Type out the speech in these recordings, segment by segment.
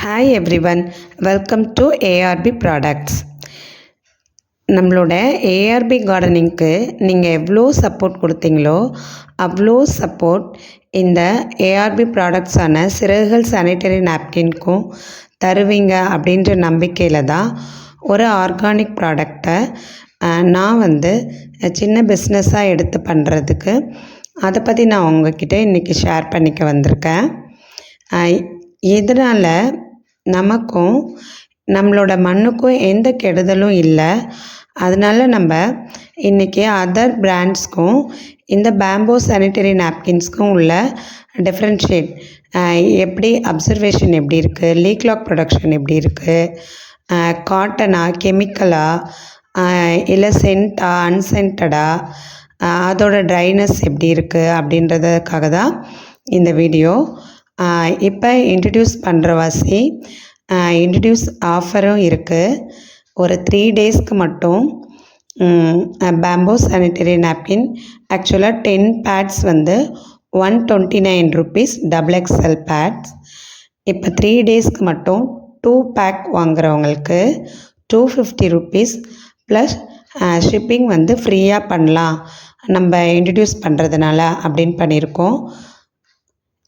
Hi everyone, welcome to ARP products. நம்மளோட ARP கார்டனிங்க்கு நீங்கள் எவ்வளோ சப்போர்ட் கொடுத்தீங்களோ அவ்வளோ சப்போர்ட் இந்த ஏஆர்பி ப்ராடக்ட்ஸான சிறகுகள் சானிட்டரி நாப்கின்க்கும் தருவீங்க அப்படின்ற நம்பிக்கையில் தான் ஒரு ஆர்கானிக் ப்ராடக்டை நான் சின்ன பிஸ்னஸாக எடுத்து பண்ணுறதுக்கு அதை பற்றி நான் உங்ககிட்ட இன்றைக்கி ஷேர் பண்ணிக்க வந்திருக்கேன். இதனால் நமக்கும் நம்மளோட மண்ணுக்கும் எந்த கெடுதலும் இல்லை. அதனால் நம்ம இன்றைக்கி அதர் பிராண்ட்ஸ்க்கும் இந்த பேம்போ சானிட்டரி நாப்கின்ஸ்க்கும் உள்ள டிஃப்ரென்ஷியேட் எப்படி அப்சர்வேஷன் எப்படி இருக்குது, லீக் லாக் ப்ரொடக்ஷன் எப்படி இருக்குது, காட்டனா கெமிக்கலா இல்லை சென்ட்டா அன்சென்டடா, அதோட ட்ரைனஸ் எப்படி இருக்குது அப்படின்றதுக்காக தான் இந்த வீடியோ. இப்போ இன்ட்ரடியூஸ் பண்ணுறவாசி இன்ட்ரடியூஸ் ஆஃபரும் இருக்குது. ஒரு 3 டேஸ்க்கு மட்டும் பேம்போ சானிட்டரி நாப்கின் ஆக்சுவலாக 10 பேட்ஸ் 129 rupees XXL பேட்ஸ். இப்போ 3 டேஸ்க்கு மட்டும் 2 பேக் வாங்குறவங்களுக்கு 250 rupees ப்ளஸ் ஷிப்பிங் ஃப்ரீயாக பண்ணலாம் நம்ம இன்ட்ரடியூஸ் பண்ணுறதுனால அப்படின்னு பண்ணியிருக்கோம்.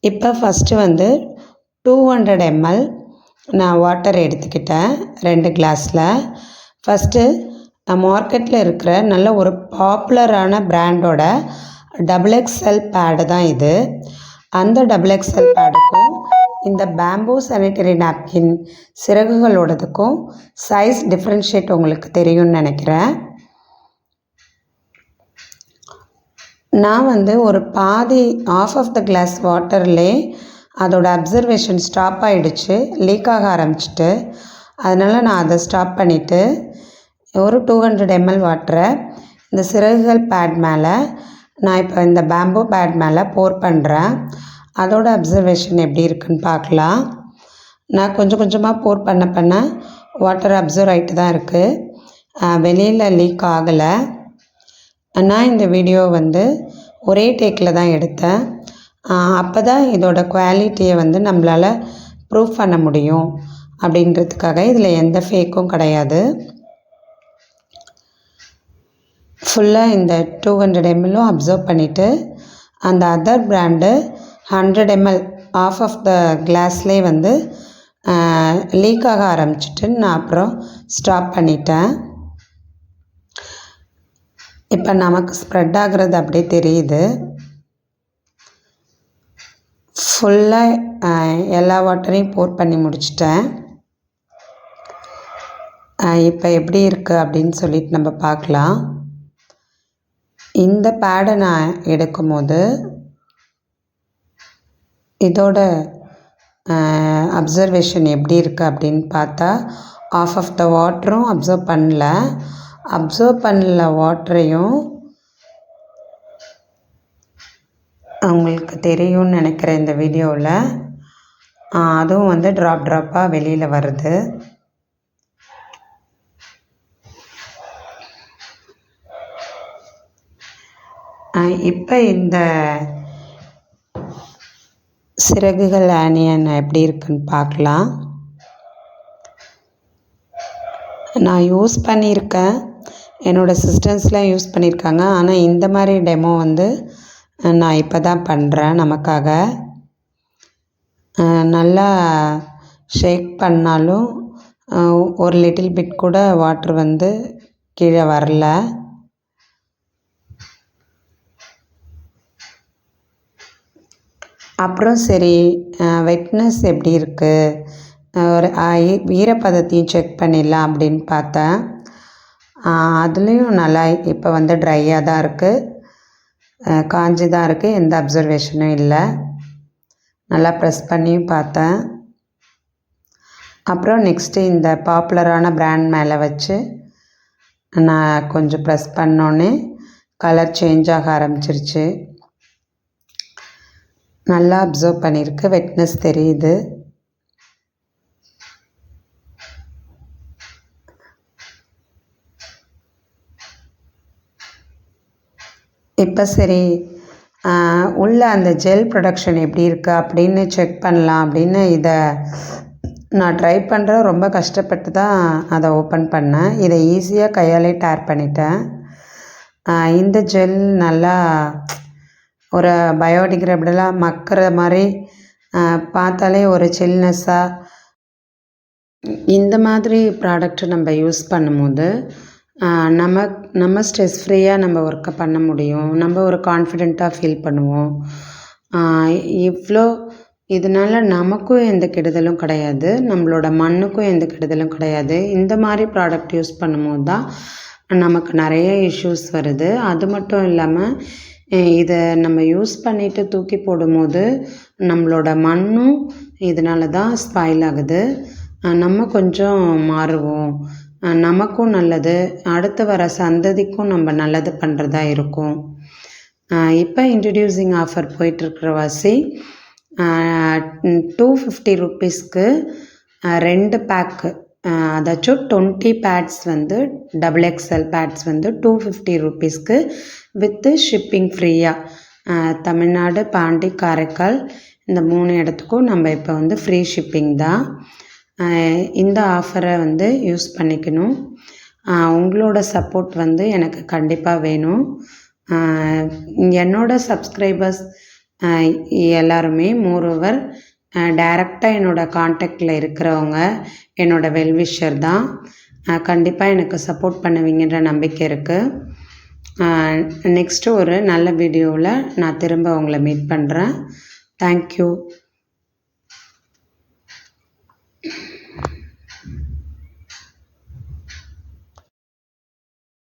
இப்போ ஃபஸ்ட்டு 200 ml நான் வாட்டர் எடுத்துக்கிட்டேன் 2 கிளாஸில். ஃபஸ்ட்டு மார்க்கெட்டில் இருக்கிற நல்ல ஒரு பாப்புலரான பிராண்டோட XXL பேடு தான் இது. அந்த XXL பேடுக்கும் இந்த பேம்போ சானிட்டரி நாப்கின் சிறகுகளோடதுக்கும் சைஸ் டிஃப்ரென்ஷியேட் உங்களுக்கு தெரியும்னு நினைக்கிறேன். நான் ஒரு பாதி ஆஃப் த கிளாஸ் வாட்டர்லே அதோட அப்சர்வேஷன் ஸ்டாப் ஆகிடுச்சு, லீக் ஆக ஆரம்பிச்சிட்டு. அதனால் நான் அதை ஸ்டாப் பண்ணிவிட்டு ஒரு 200 ml வாட்டரை இந்த சிறகுகள் பேட் மேலே நான் இப்போ இந்த பேம்போ பேட் மேலே போர் பண்ணுறேன். அதோட அப்சர்வேஷன் எப்படி இருக்குன்னு பார்க்கலாம். நான் கொஞ்சம் கொஞ்சமாக போர் பண்ண வாட்டர் அப்சர்வ் ஆகிட்டு தான் இருக்குது, வெளியில் லீக் ஆகலை. நான் இந்த வீடியோ ஒரே டேக்கில் தான் எடுத்தேன். அப்போ தான் இதோட குவாலிட்டியை நம்மளால் ப்ரூவ் பண்ண முடியும் அப்படின்றதுக்காக. இதில் எந்த ஃபேக்கும் கிடையாது. ஃபுல்லாக இந்த 200 ml அப்சர்வ் பண்ணிவிட்டு அந்த other brand 100 ml of the கிளாஸ்லேயே லீக் ஆக ஆரம்பிச்சிட்டு நான் அப்புறம் ஸ்டாப் பண்ணிட்டேன். இப்போ நமக்கு ஸ்ப்ரெட் ஆகிறது அப்படியே தெரியுது. ஃபுல்லாக எல்லா வாட்டரையும் போர் பண்ணி முடிச்சிட்டேன். இப்போ எப்படி இருக்குது அப்படின்னு சொல்லிட்டு நம்ம பார்க்கலாம். இந்த பேடை நான் எடுக்கும்போது இதோட அப்சர்வேஷன் எப்படி இருக்குது அப்படின்னு பார்த்தா ஆஃப் த வாட்டரும் அப்சர்வ் பண்ணல வாட்டரையும் அவங்களுக்கு தெரியும்னு நினைக்கிறேன் இந்த வீடியோவில். அதுவும் ட்ராப்பாக வெளியில் வருது. இப்போ இந்த சிறகுகள் ஆனியன் எப்படி இருக்குன்னு பார்க்கலாம். நான் யூஸ் பண்ணியிருக்கேன், என்னோடய சிஸ்டர்ஸ்லாம் யூஸ் பண்ணியிருக்காங்க. ஆனால் இந்த மாதிரி டெமோ நான் இப்போ தான் பண்ணுறேன் நமக்காக. நல்லா ஷேக் பண்ணாலும் ஒரு லிட்டில் பிட் கூட வாட்ரு கீழே வரல. அப்புறம் சரி, வெட்னஸ் எப்படி இருக்குது, ஒரு ஈரப்பதத்தையும் செக் பண்ணிடலாம் அப்படின்னு பார்த்தேன். அதுலேயும் நல்லா இப்போ ட்ரையாக தான் இருக்குது, காஞ்சி தான் இருக்குது, எந்த அப்சர்வேஷனும் இல்லை. நல்லா ப்ரெஸ் பண்ணியும் பார்த்தேன். அப்புறம் நெக்ஸ்ட்டு இந்த பாப்புலரான பிராண்ட் மேலே வச்சு நான் கொஞ்சம் ப்ரெஸ் பண்ணோன்னே கலர் சேஞ்ச் ஆக ஆரம்பிச்சிருச்சு. நல்லா அப்சர்வ் பண்ணியிருக்கு, வெட்னஸ் தெரியுது. இப்போ சரி, உள்ள அந்த ஜெல் ப்ரொடக்ஷன் எப்படி இருக்குது அப்படின்னு செக் பண்ணலாம் அப்படின்னு இதை நான் ட்ரை பண்ணுறேன், ரொம்ப கஷ்டப்பட்டு தான் அதை ஓப்பன் பண்ணேன். இதை ஈஸியாக கையாலே டேர் பண்ணிட்டேன். இந்த ஜெல் நல்லா ஒரு பயோடிகிரேடபுளாக மக்கிற மாதிரி பார்த்தாலே ஒரு சில்னஸ்ஸாக இந்த மாதிரி ப்ராடக்ட் நம்ம யூஸ் பண்ணும்போது நம்ம ஸ்ட்ரெஸ் ஃப்ரீயாக நம்ம ஒர்க்கை பண்ண முடியும். நம்ம ஒரு கான்ஃபிடெண்ட்டாக ஃபீல் பண்ணுவோம். இவ்வளோ இதனால் நமக்கும் எந்த கெடுதலும் கிடையாது, நம்மளோட மண்ணுக்கும் எந்த கெடுதலும் கிடையாது. இந்த மாதிரி ப்ராடக்ட் யூஸ் பண்ணும்போது தான் நமக்கு நிறைய இஷ்யூஸ் வருது. அது மட்டும் இல்லாமல் இதை நம்ம யூஸ் பண்ணிவிட்டு தூக்கி போடும்போது நம்மளோட மண்ணும் இதனால தான் ஸ்பாயில் ஆகுது. நம்ம கொஞ்சம் மாறுவோம், நமக்கும் நல்லது, அடுத்து வர சந்ததிக்கும் நம்ம நல்லது பண்ணுறதா இருக்கும். இப்போ இன்ட்ரடியூசிங் ஆஃபர் போயிட்டுருக்கிற வாசி 250 ருப்பீஸ்க்கு 2 பேக்கு, அதாச்சும் 20 பேட்ஸ் வந்து XXL பேட்ஸ் வந்து 250 ருப்பீஸ்க்கு வித்து ஷிப்பிங் ஃப்ரீயாக தமிழ்நாடு, பாண்டி, காரைக்கால் இந்த 3 இடத்துக்கும் நம்ம இப்போ வந்து ஃப்ரீ ஷிப்பிங் தான். இந்த ஆஃபரை வந்து யூஸ் பண்ணிக்கணும். உங்களோட சப்போர்ட் வந்து எனக்கு கண்டிப்பாக வேணும். என்னோட சப்ஸ்கிரைபர்ஸ் எல்லாருமே மோரோவர் டைரெக்டாக என்னோடய காண்டாக்டில் இருக்கிறவங்க என்னோட வெல்விஷர் தான். கண்டிப்பாக எனக்கு சப்போர்ட் பண்ணுவீங்கன்ற நம்பிக்கை இருக்குது. நெக்ஸ்ட்டு ஒரு நல்ல வீடியோவில் நான் திரும்ப உங்களை மீட் பண்ணுறேன். தேங்க்யூ.